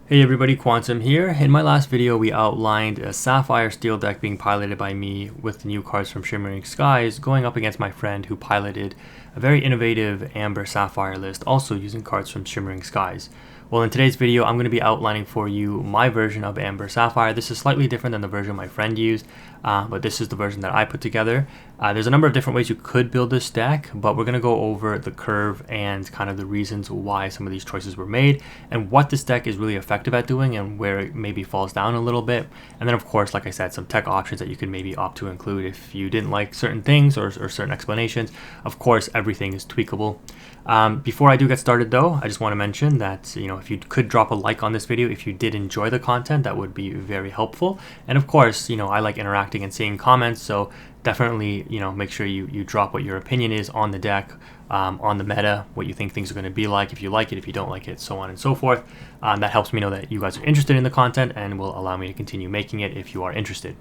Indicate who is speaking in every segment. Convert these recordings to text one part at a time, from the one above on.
Speaker 1: Hey everybody, Quantum here. In my last video we outlined a Sapphire Steel deck being piloted by me with the new cards from Shimmering Skies going up against my friend who piloted a very innovative Amber Sapphire list also using cards from Shimmering Skies. Well, in today's video I'm going to be outlining for you my version of Amber Sapphire. This is slightly different than the version my friend used, but this is the version that I put together. There's a number of different ways you could build this deck, but we're going to go over the curve and kind of the reasons why some of these choices were made and what this deck is really effective at doing and where it maybe falls down a little bit. And then of course, like I said, some tech options that you can maybe opt to include if you didn't like certain things or certain explanations. Of course, everything is tweakable. Before I do get started though, I just want to mention that, if you could drop a like on this video if you did enjoy the content, that would be very helpful. And of course, I like interacting and seeing comments, so definitely, make sure you drop what your opinion is on the deck, on the meta, what you think things are going to be like, if you like it, if you don't like it, so on and so forth. That helps me know that you guys are interested in the content and will allow me to continue making it if you are interested.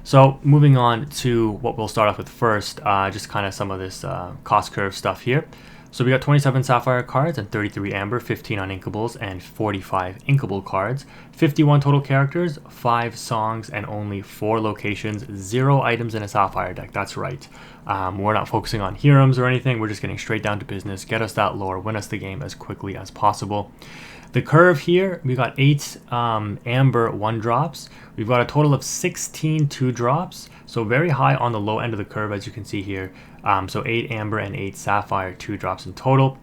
Speaker 1: So moving on to what we'll start off with first, just kind of some of this cost curve stuff here. So we got 27 Sapphire cards and 33 Amber, 15 uninkables, and 45 inkable cards. 51 total characters, 5 songs, and only 4 locations, 0 items in a Sapphire deck. That's right. We're not focusing on heroes or anything. We're just getting straight down to business. Get us that lore, win us the game as quickly as possible. The curve here, we got 8 Amber 1-drops. We've got a total of 16 2-drops. So very high on the low end of the curve, as you can see here. So 8 Amber and 8 Sapphire 2-drops in total.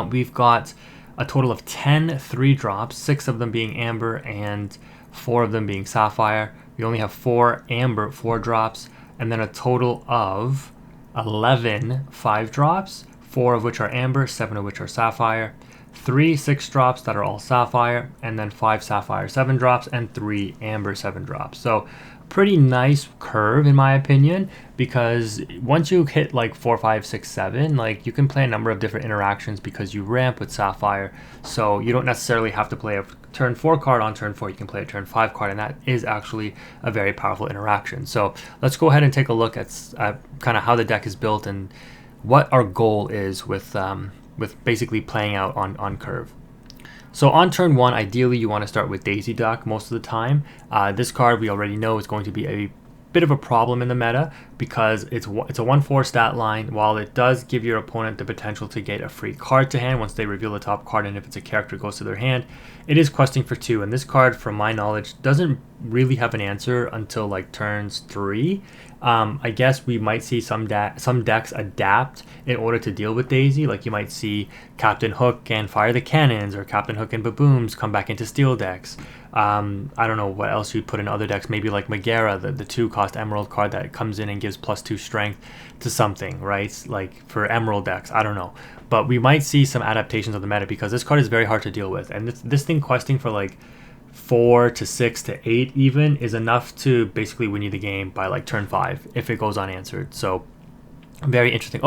Speaker 1: We've got a total of 10 3-drops, 6 of them being Amber and 4 of them being Sapphire. We only have 4 Amber 4-drops, and then a total of 11 5-drops, 4 of which are Amber, 7 of which are Sapphire. 3 6-drops that are all Sapphire, and then 5 Sapphire 7-drops and 3 Amber 7-drops. So pretty nice curve in my opinion, because once you hit like 4 5 6 7, like you can play a number of different interactions because you ramp with Sapphire, so you don't necessarily have to play a turn 4 card on turn 4. You can play a turn 5 card, and that is actually a very powerful interaction. So let's go ahead and take a look at kind of how the deck is built and what our goal is with basically playing out on curve. So on turn 1, ideally you want to start with Daisy Duck most of the time. This card we already know is going to be a bit of a problem in the meta because it's a 1/4 stat line. While it does give your opponent the potential to get a free card to hand once they reveal the top card, and if it's a character, it goes to their hand, it is questing for 2. And this card, from my knowledge, doesn't really have an answer until like turns 3. I guess we might see some decks adapt in order to deal with Daisy. Like you might see Captain Hook and Fire the Cannons, or Captain Hook and Babooms come back into steel decks. I don't know what else you'd put in other decks, maybe like Megara, the 2-cost Emerald card that comes in and gives +2 strength to something, right? Like for Emerald decks, I don't know. But we might see some adaptations of the meta because this card is very hard to deal with. And this thing questing for like 4 to 6 to 8 even is enough to basically win you the game by like turn 5 if it goes unanswered. So very interesting.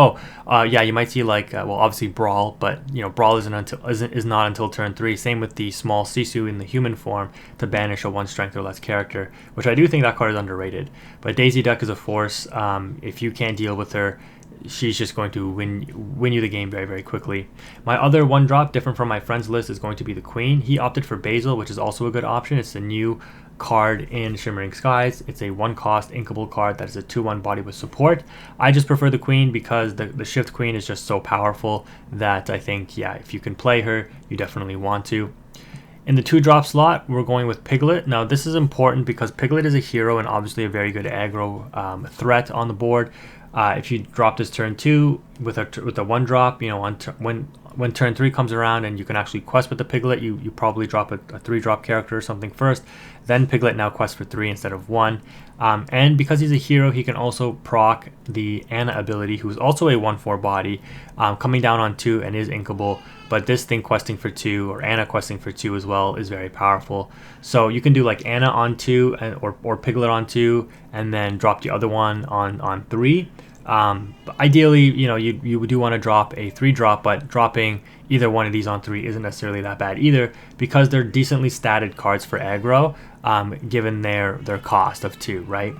Speaker 1: Yeah, you might see like well, obviously Brawl, but Brawl is not until turn 3. Same with the small Sisu in the human form to banish a 1 strength or less character, which I do think that card is underrated. But Daisy Duck is a force. If you can't deal with her, she's just going to win you the game very, very quickly. My other 1-drop, different from my friend's list, is going to be the Queen. He opted for Basil, which is also a good option. It's a new card in Shimmering Skies. It's a 1-cost inkable card that is a 2/1 body with support. I just prefer the Queen because the Shift Queen is just so powerful that I think, yeah, if you can play her, you definitely want to. In the 2-drop slot, we're going with Piglet. Now, this is important because Piglet is a hero and obviously a very good aggro threat on the board. If you drop this turn 2 with a 1-drop, when turn 3 comes around and you can actually quest with the Piglet, you probably drop a 3-drop character or something first. Then Piglet now quests for 3 instead of 1. And because he's a hero, he can also proc the Anna ability, who's also a 1/4 body, coming down on 2 and is inkable. But this thing questing for 2, or Anna questing for 2 as well, is very powerful. So you can do like Anna on 2 or Piglet on 2, and then drop the other one on 3. But ideally, you do want to drop a 3-drop, but dropping either one of these on 3 isn't necessarily that bad either, because they're decently statted cards for aggro, given their cost of 2, right?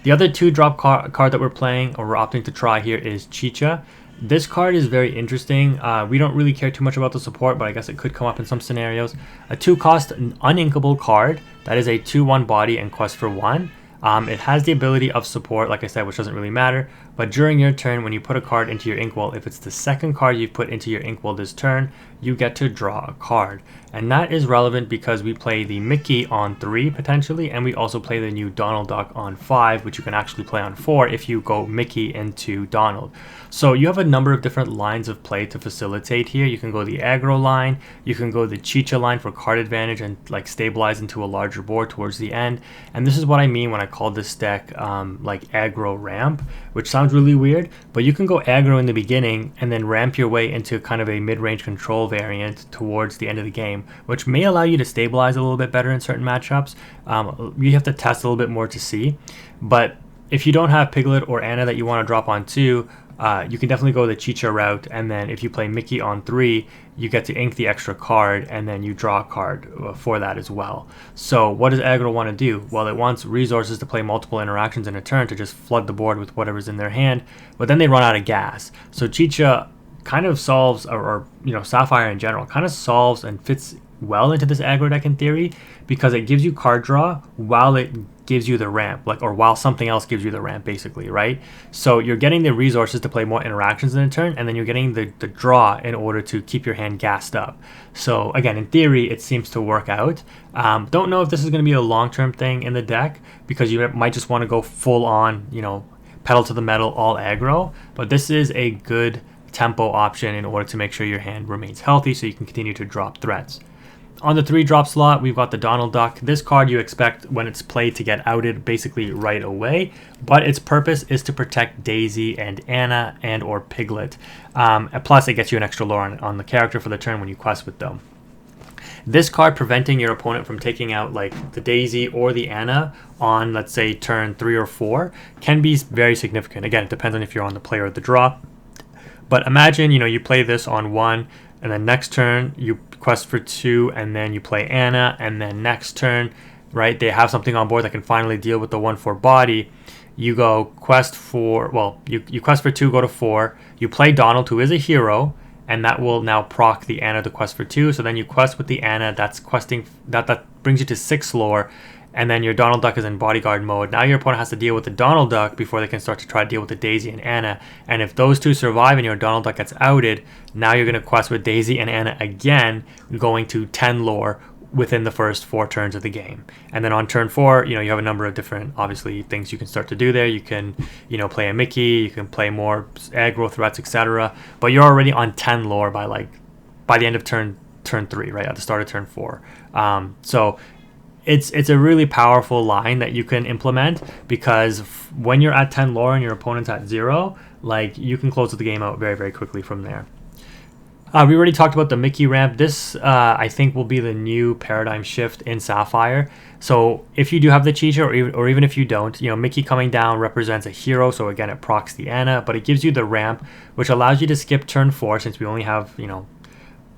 Speaker 1: The other 2-drop card that we're playing, or we're opting to try here, is Chicha. This card is very interesting. We don't really care too much about the support, but I guess it could come up in some scenarios. A 2-cost uninkable card that is a 2/1 body and quest for 1. It has the ability of support, like I said, which doesn't really matter. But during your turn, when you put a card into your inkwell, if it's the second card you've put into your inkwell this turn, you get to draw a card. And that is relevant because we play the Mickey on 3 potentially, and we also play the new Donald Duck on 5, which you can actually play on 4 if you go Mickey into Donald. So you have a number of different lines of play to facilitate here. You can go the aggro line, you can go the Chicha line for card advantage and like stabilize into a larger board towards the end. And this is what I mean when I call this deck like aggro ramp, which sounds really weird, but you can go aggro in the beginning and then ramp your way into kind of a mid-range control variant towards the end of the game, which may allow you to stabilize a little bit better in certain matchups. You have to test a little bit more to see, but if you don't have Piglet or Anna that you want to drop on 2, you can definitely go the Chicha route, and then if you play Mickey on 3, you get to ink the extra card, and then you draw a card for that as well. So what does aggro want to do? Well, it wants resources to play multiple interactions in a turn to just flood the board with whatever's in their hand, but then they run out of gas. So Chicha kind of solves, or you know, Sapphire in general, kind of solves and fits well into this aggro deck in theory, because it gives you card draw while it gives you the ramp, like, or while something else gives you the ramp, basically, right? So you're getting the resources to play more interactions in a turn, and then you're getting the draw in order to keep your hand gassed up. So again, in theory, it seems to work out. Don't know if this is going to be a long-term thing in the deck, because you might just want to go full on, you know, pedal to the metal, all aggro, but this is a good tempo option in order to make sure your hand remains healthy so you can continue to drop threats. On the 3-drop slot, we've got the Donald Duck. This card you expect when it's played to get outed basically right away, but its purpose is to protect Daisy and Anna and or Piglet. Plus, it gets you an extra lore on the character for the turn when you quest with them. This card preventing your opponent from taking out like the Daisy or the Anna on, let's say, turn 3 or 4 can be very significant. Again, it depends on if you're on the play or the draw. But imagine, you know, you play this on 1, and then next turn you quest for 2, and then you play Anna, and then next turn, right, they have something on board that can finally deal with the 1/4 body. You go quest for, well, you quest for 2, go to 4, you play Donald, who is a hero, and that will now proc the Anna to quest for 2. So then you quest with the Anna, that's questing, that brings you to 6 lore, and then your Donald Duck is in bodyguard mode. Now your opponent has to deal with the Donald Duck before they can start to try to deal with the Daisy and Anna. And if those 2 survive and your Donald Duck gets outed, now you're going to quest with Daisy and Anna again, going to 10 lore within the first 4 turns of the game. And then on turn 4, you know, you have a number of different, obviously, things you can start to do there. You can, you know, play a Mickey, you can play more aggro threats, etc. But you're already on 10 lore by the end of turn 3, right, at the start of turn 4. So it's a really powerful line that you can implement, because when you're at 10 lore and your opponent's at 0, like, you can close the game out very, very quickly from there. We already talked about the Mickey ramp. This, I think, will be the new paradigm shift in Sapphire. So if you do have the Chicha, or even if you don't, you know, Mickey coming down represents a hero. So again, it procs the Anna, but it gives you the ramp, which allows you to skip turn 4, since we only have, you know,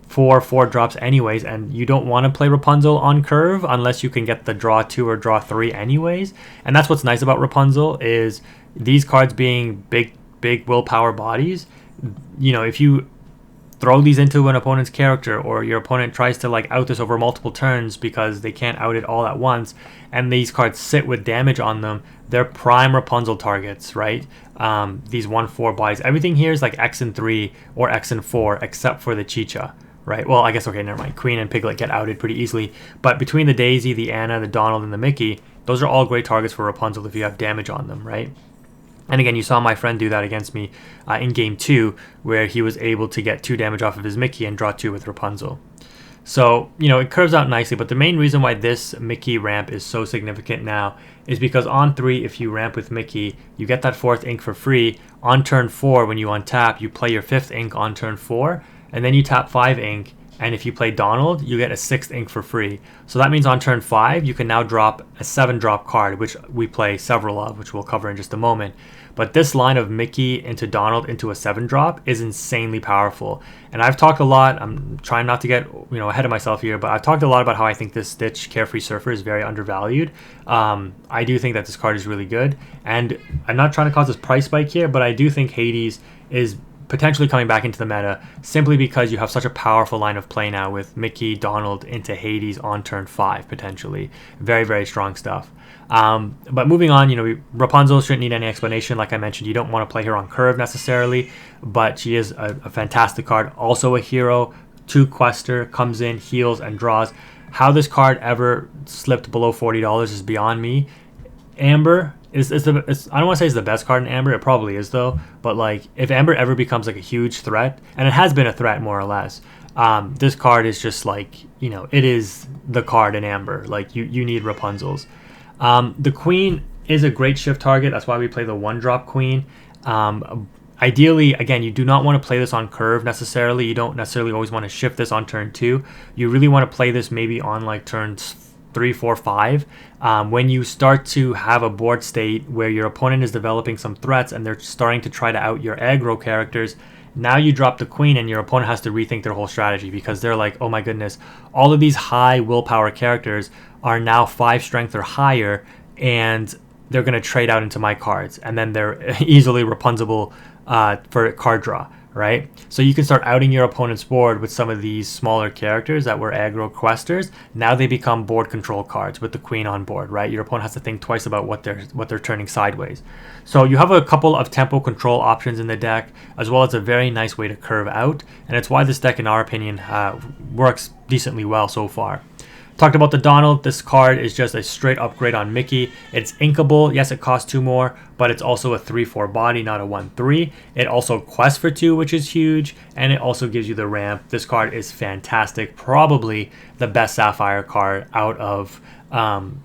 Speaker 1: 4 drops anyways, and you don't want to play Rapunzel on curve unless you can get the draw 2 or draw 3 anyways. And that's what's nice about Rapunzel, is these cards being big willpower bodies. You know, if you throw these into an opponent's character, or your opponent tries to like out this over multiple turns because they can't out it all at once, and these cards sit with damage on them, they're prime Rapunzel targets, right? These 1/4 bodies, everything here is like X and 3 or X and 4 except for the Chicha, right? Well, I guess, okay, never mind. Queen and Piglet get outed pretty easily, but between the Daisy, the Anna, the Donald, and the Mickey, those are all great targets for Rapunzel if you have damage on them, right? And again, you saw my friend do that against me in game 2, where he was able to get 2 damage off of his Mickey and draw 2 with Rapunzel. So, you know, it curves out nicely, but the main reason why this Mickey ramp is so significant now is because on 3, if you ramp with Mickey, you get that 4th ink for free. On turn 4, when you untap, you play your 5th ink on turn 4, and then you tap 5 ink, and if you play Donald, you get a 6th ink for free. So that means on turn 5, you can now drop a 7-drop card, which we play several of, which we'll cover in just a moment. But this line of Mickey into Donald into a 7-drop is insanely powerful. And I've talked a lot, I'm trying not to get, you know, ahead of myself here, but I've talked a lot about how I think this Stitch Carefree Surfer is very undervalued. I do think that this card is really good. And I'm not trying to cause this price spike here, but I do think Hades is potentially coming back into the meta simply because you have such a powerful line of play now with Mickey, Donald into Hades on turn 5 potentially. Very, very strong stuff. But moving on, Rapunzel shouldn't need any explanation. Like I mentioned, you don't want to play her on curve necessarily, but she is a fantastic card. Also a hero, 2 quester, comes in, heals, and draws. How this card ever slipped below $40 is beyond me. Amber I don't want to say it's the best card in Amber. It probably is though. But like, if Amber ever becomes like a huge threat, and it has been a threat more or less, this card is just like, it is the card in Amber. Like you need Rapunzels. The Queen is a great shift target. That's why we play the 1-drop Queen. Ideally, again, you do not want to play this on curve necessarily. You don't necessarily always want to shift this on turn 2. You really want to play this maybe on like turns 3, 4, 5. When you start to have a board state where your opponent is developing some threats and they're starting to try to out your aggro characters, now you drop the Queen and your opponent has to rethink their whole strategy because they're like, oh my goodness, all of these high willpower characters are now 5 strength or higher, and they're going to trade out into my cards, and then they're easily Rapunzelable for card draw, right? So you can start outing your opponent's board with some of these smaller characters that were aggro questers. Now they become board control cards with the Queen on board, right? Your opponent has to think twice about what they're turning sideways. So you have a couple of tempo control options in the deck, as well as a very nice way to curve out, and it's why this deck, in our opinion, works decently well so far. Talked about the Donald. This card is just a straight upgrade on Mickey. It's inkable. Yes, it costs 2 more, but it's also a 3/4 body, not a 1/3. It also quests for 2, which is huge, and it also gives you the ramp. This card is fantastic. Probably the best Sapphire card out of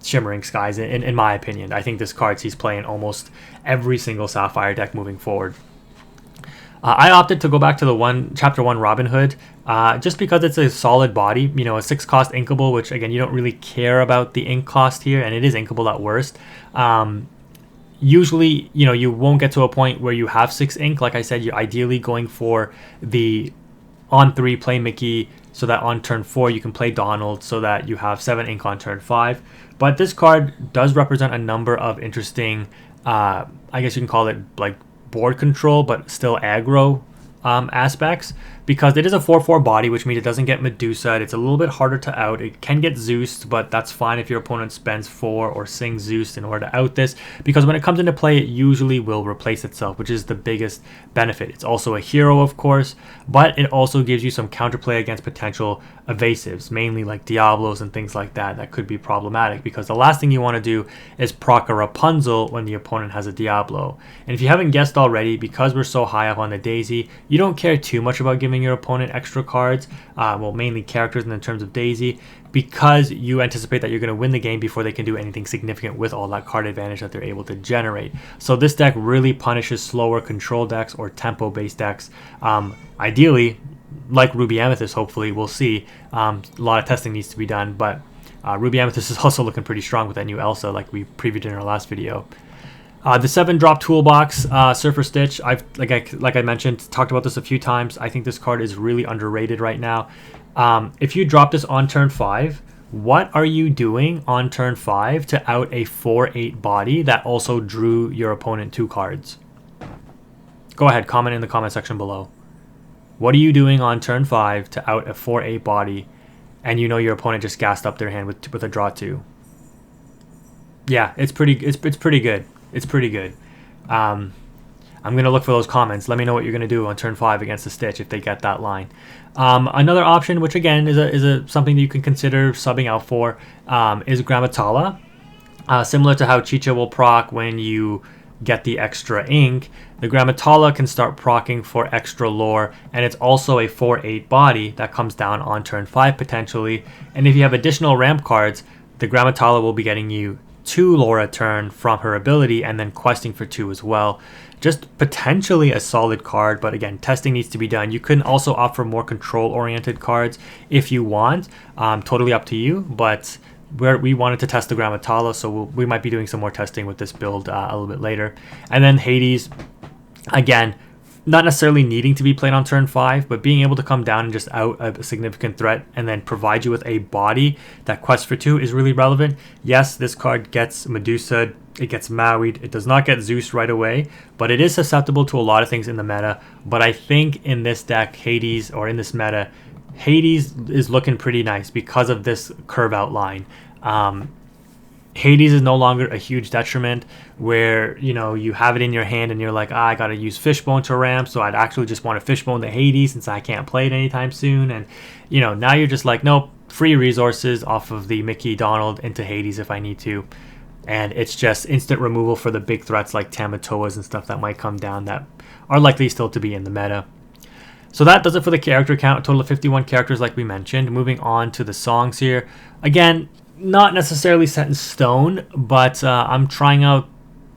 Speaker 1: Shimmering Skies, in my opinion. I think this card sees play in almost every single Sapphire deck moving forward. I opted to go back to the Chapter 1 Robin Hood just because it's a solid body, a 6 cost inkable, which again, you don't really care about the ink cost here, and it is inkable at worst. Usually, you won't get to a point where you have 6 ink. Like I said, you're ideally going for the on 3 play Mickey, so that on turn 4 you can play Donald, so that you have 7 ink on turn 5. But this card does represent a number of interesting, I guess you can call it like board control, but still aggro aspects, because it is a 4/4 body, which means it doesn't get Medusa. It's a little bit harder to out. It can get Zeused, but that's fine if your opponent spends 4 or sings Zeus in order to out this, because when it comes into play, it usually will replace itself, which is the biggest benefit. It's also a hero, of course, but it also gives you some counterplay against potential evasives, mainly like Diablos and things like that. That could be problematic, because the last thing you want to do is proc a Rapunzel when the opponent has a Diablo. And if you haven't guessed already, because we're so high up on the Daisy, you don't care too much about giving your opponent extra cards, well, mainly characters in terms of Daisy, because you anticipate that you're going to win the game before they can do anything significant with all that card advantage that they're able to generate. So this deck really punishes slower control decks or tempo based decks. Ideally, like Ruby Amethyst, hopefully, we'll see. A lot of testing needs to be done, but Ruby Amethyst is also looking pretty strong with that new Elsa, like we previewed in our last video. The 7-drop toolbox, Surfer Stitch, like I mentioned, talked about this a few times. I think this card is really underrated right now. If you drop this on turn 5, what are you doing on turn 5 to out a 4/8 body that also drew your opponent 2 cards? Go ahead, comment in the comment section below. What are you doing on turn 5 to out a 4/8 body, and your opponent just gassed up their hand with a draw 2? Yeah, it's pretty good. It's pretty good. I'm going to look for those comments. Let me know what you're going to do on turn 5 against the Stitch if they get that line. Another option, which again is something that you can consider subbing out for, is Grammatala. Similar to how Chicha will proc when you get the extra ink, the Grammatala can start proccing for extra lore, and it's also a 4/8 body that comes down on turn 5 potentially. And if you have additional ramp cards, the Grammatala will be getting you 2 lore a turn from her ability, and then questing for 2 as well. Just potentially a solid card, but again, testing needs to be done. You can also opt for more control-oriented cards if you want. Totally up to you, but we wanted to test the Grammatala, so we might be doing some more testing with this build a little bit later. And then Hades, again, not necessarily needing to be played on turn 5, but being able to come down and just out a significant threat and then provide you with a body that quests for 2 is really relevant. Yes, this card gets Medusa It gets Mawied. It does not get Zeus right away, but it is susceptible to a lot of things in the meta. But I think in this deck, Hades, or in this meta, Hades is looking pretty nice because of this curve outline. Hades is no longer a huge detriment where, you know, you have it in your hand and you're like, I gotta use Fishbone to ramp, so I'd actually just want to Fishbone the Hades since I can't play it anytime soon. And, you know, now you're just like, nope, free resources off of the Mickey Donald into Hades if I need to. And it's just instant removal for the big threats like Tamatoas and stuff that might come down that are likely still to be in the meta. So that does it for the character count, a total of 51 characters like we mentioned. Moving on to the songs here. Again, not necessarily set in stone, but I'm trying out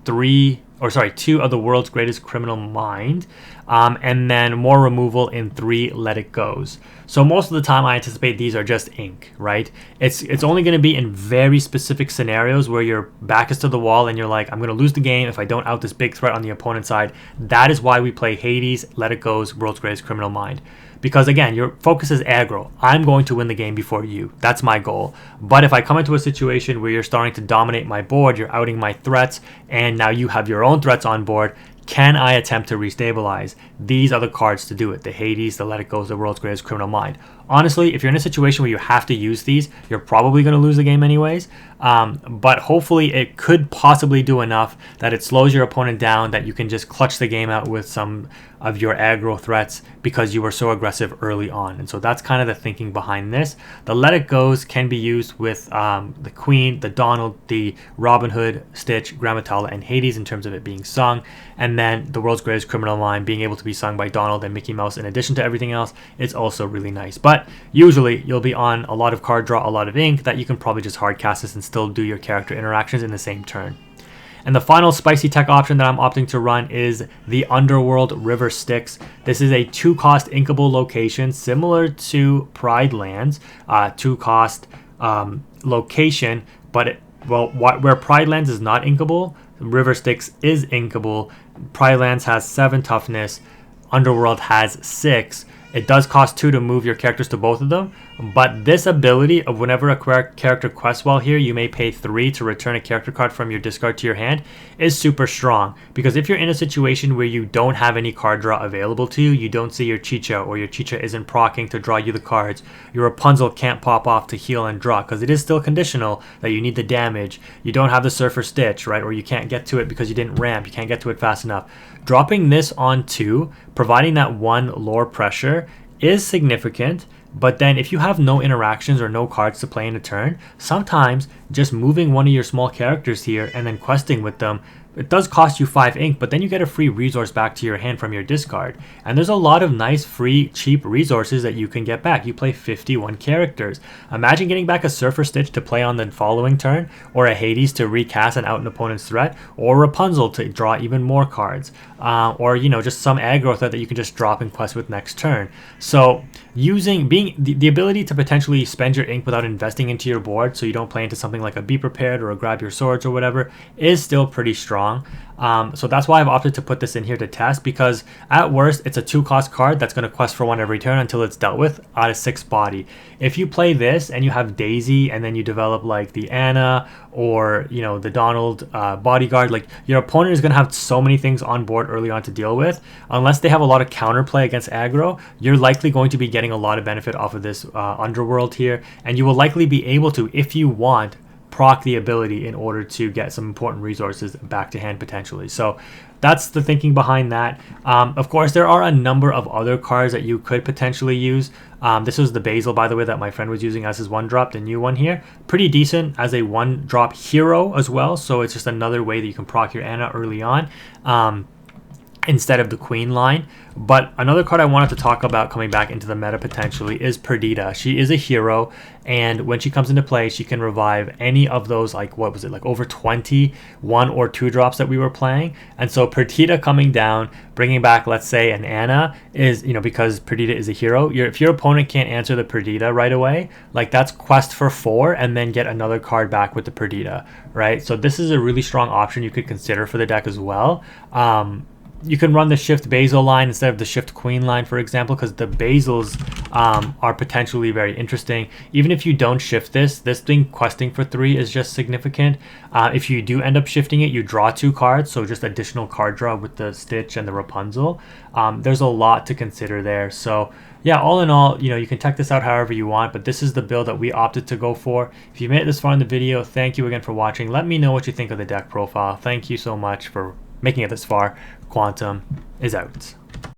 Speaker 1: two of the world's greatest criminal mind, and then more removal in 3 Let It Goes. So most of the time I anticipate these are just ink, right? It's only going to be in very specific scenarios where your back is to the wall and you're like, I'm going to lose the game if I don't out this big threat on the opponent's side. That is why we play Hades, Let It Goes, World's Greatest Criminal Mind. Because again, your focus is aggro. I'm going to win the game before you. That's my goal. But if I come into a situation where you're starting to dominate my board, you're outing my threats, and now you have your own threats on board, can I attempt to restabilize? These are the cards to do it. The Hades, the Let It Go, the World's Greatest Criminal Mind. Honestly, if you're in a situation where you have to use these, you're probably going to lose the game anyways. But hopefully it could possibly do enough that it slows your opponent down, that you can just clutch the game out with some of your aggro threats because you were so aggressive early on. And so that's kind of the thinking behind this. The Let It Goes can be used with the Queen, the Donald, the Robin Hood, Stitch, Grammatala, and Hades in terms of it being sung. And then the World's Greatest Criminal Mind being able to be sung by Donald and Mickey Mouse in addition to everything else, it's also really nice. But usually you'll be on a lot of card draw, a lot of ink, that you can probably just hard cast this and still do your character interactions in the same turn. And the final spicy tech option that I'm opting to run is the Underworld River Styx. This is a 2-cost inkable location similar to Pride Lands, 2-cost location, but where Pride Lands is not inkable, River Styx is inkable. Pride Lands has 7 toughness, Underworld has 6. It does cost 2 to move your characters to both of them, but this ability of whenever a character quests while here, you may pay 3 to return a character card from your discard to your hand is super strong. Because if you're in a situation where you don't have any card draw available to you, you don't see your Chicha, or your Chicha isn't proccing to draw you the cards, your Rapunzel can't pop off to heal and draw, because it is still conditional that you need the damage, you don't have the Surfer Stitch, right, or you can't get to it because you didn't ramp, you can't get to it fast enough. Dropping this on 2, providing that 1 lore pressure is significant, but then if you have no interactions or no cards to play in a turn, sometimes just moving one of your small characters here and then questing with them, it does cost you 5 ink, but then you get a free resource back to your hand from your discard. And there's a lot of nice, free, cheap resources that you can get back. You play 51 characters. Imagine getting back a Surfer Stitch to play on the following turn, or a Hades to recast and out an opponent's threat, or Rapunzel to draw even more cards, or, you know, just some aggro threat that you can just drop and quest with next turn. So using the ability to potentially spend your ink without investing into your board, so you don't play into something like a Be Prepared or a Grab Your Swords or whatever, is still pretty strong. So that's why I've opted to put this in here to test, because at worst it's a 2-cost card that's going to quest for 1 every turn until it's dealt with out of 6 body. If you play this and you have Daisy and then you develop like the Anna or, you know, the Donald bodyguard, like your opponent is going to have so many things on board early on to deal with. Unless they have a lot of counterplay against aggro, you're likely going to be getting a lot of benefit off of this Underworld here, and you will likely be able to, if you want, proc the ability in order to get some important resources back to hand potentially. So that's the thinking behind that. Of course, there are a number of other cards that you could potentially use. This was the Basil, by the way, that my friend was using as his 1-drop, the new one here. Pretty decent as a 1-drop hero as well, so it's just another way that you can proc your Anna early on. Instead of the Queen line. But another card I wanted to talk about coming back into the meta potentially is Perdita. She is a hero, and when she comes into play, she can revive any of those, like, what was it, like over 20 1 or 2 drops that we were playing. And so Perdita coming down, bringing back, let's say, an Anna is, you know, because Perdita is a hero, if your opponent can't answer the Perdita right away, like, that's quest for 4 and then get another card back with the Perdita, right? So this is a really strong option you could consider for the deck as well. You can run the shift Basil line instead of the shift Queen line, for example, because the Basils are potentially very interesting. Even if you don't shift this thing questing for 3 is just significant. If you do end up shifting it, you draw 2 cards, so just additional card draw with the Stitch and the Rapunzel. There's a lot to consider there. So yeah, all in all, you can tech this out however you want, but this is the build that we opted to go for. If you made it this far in the video, thank you again for watching. Let me know what you think of the deck profile. Thank you so much for making it this far. Quantum is out.